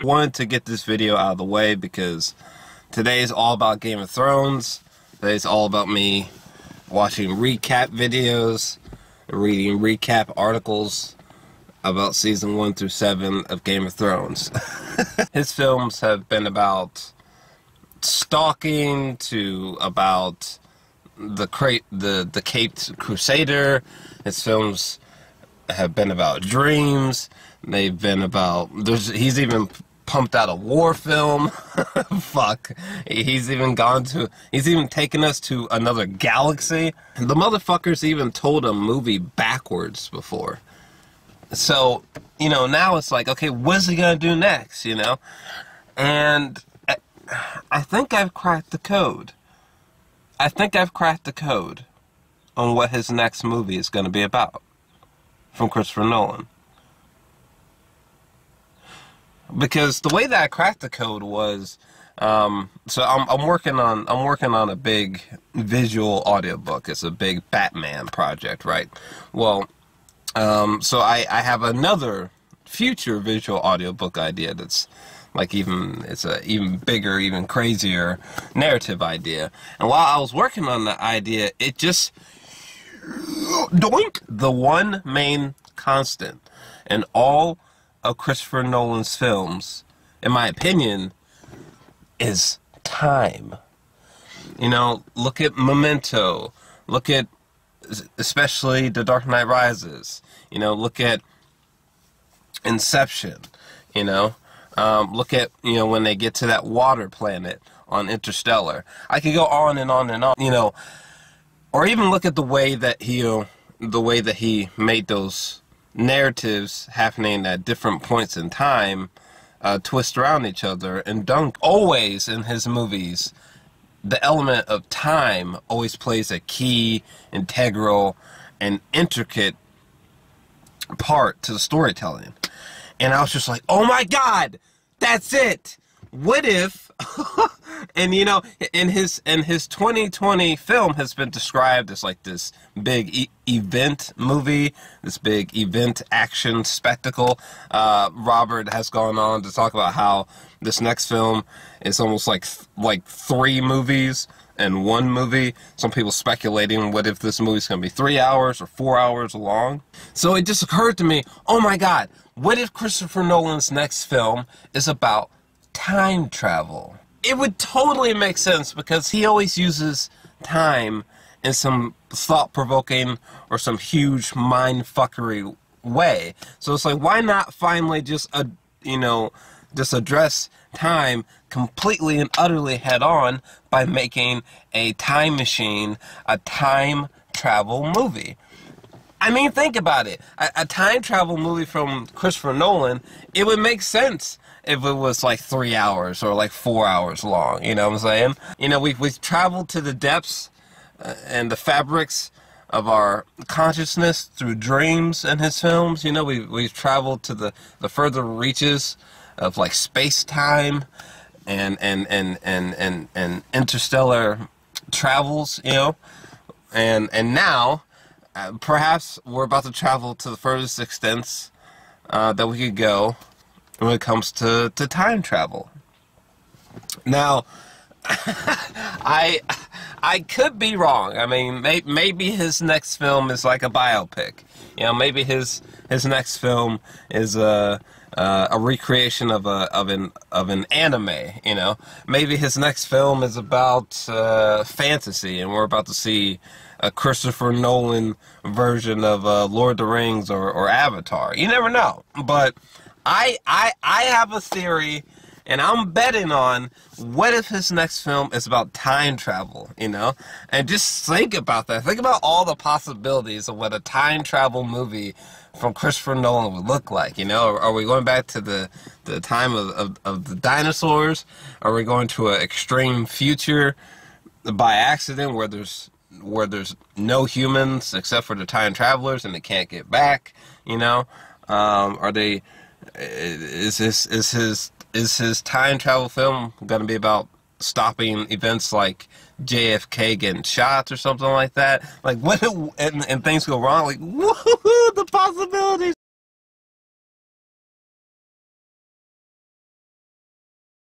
Wanted to get this video out of the way because today's all about Game of Thrones. Today's all about me watching recap videos, reading recap articles about season 1 through 7 of Game of Thrones. His films have been about stalking to about the Caped Crusader. His films have been about dreams. They've been about he's even pumped out a war film. Fuck. He's even taken us to another galaxy. The motherfucker's even told a movie backwards before. So, you know, now it's like, okay, what's he gonna do next, you know? And I think I've cracked the code. I think I've cracked the code on what his next movie is gonna be about from Christopher Nolan. Because the way that I cracked the code was, so I'm working on a big visual audiobook. It's a big Batman project, right? Well, so I have another future visual audiobook idea that's like it's a even bigger, even crazier narrative idea. And while I was working on the idea, it just doink. The one main constant in all of Christopher Nolan's films, in my opinion, is time. You know, look at Memento. Look at especially The Dark Knight Rises. You know, look at Inception. You know, look at, you know, when they get to that water planet on Interstellar. I could go on and on and on. You know, or even look at the way that he made those narratives happening at different points in time twist around each other, and dunk. Always in his movies, the element of time always plays a key, integral, and intricate part to the storytelling. And I was just like, oh my god, that's it. What if and you know, in his 2020 film has been described as like this big event movie, this big event action spectacle. Robert has gone on to talk about how this next film is almost like 3 movies and 1 movie. Some people speculating what if this movie's gonna be 3 hours or 4 hours long. So it just occurred to me, oh my god, what if Christopher Nolan's next film is about time travel? It would totally make sense because he always uses time in some thought-provoking or some huge mind-fuckery way. So it's like, why not finally just address time completely and utterly head-on by making a time machine, a time travel movie? I mean, think about it. A time travel movie from Christopher Nolan, it would make sense if it was like 3 hours or like 4 hours long, you know what I'm saying? You know, we've traveled to the depths and the fabrics of our consciousness through dreams in his films. You know, we've traveled to the further reaches of like space-time and interstellar travels, you know? And now, perhaps we're about to travel to the furthest extents that we could go when it comes to time travel. Now, I could be wrong. I mean, maybe his next film is like a biopic. You know, maybe his next film is a recreation of an anime. You know, maybe his next film is about fantasy, and we're about to see a Christopher Nolan version of Lord of the Rings or Avatar. You never know, but I have a theory, and I'm betting on what if his next film is about time travel, you know? And just think about that. Think about all the possibilities of what a time travel movie from Christopher Nolan would look like, you know? Are we going back to the time of the dinosaurs? Are we going to an extreme future by accident where there's no humans except for the time travelers and they can't get back, you know? Is his time travel film gonna be about stopping events like JFK getting shot or something like that? Like, what if, and things go wrong? Like, woohoo, the possibilities!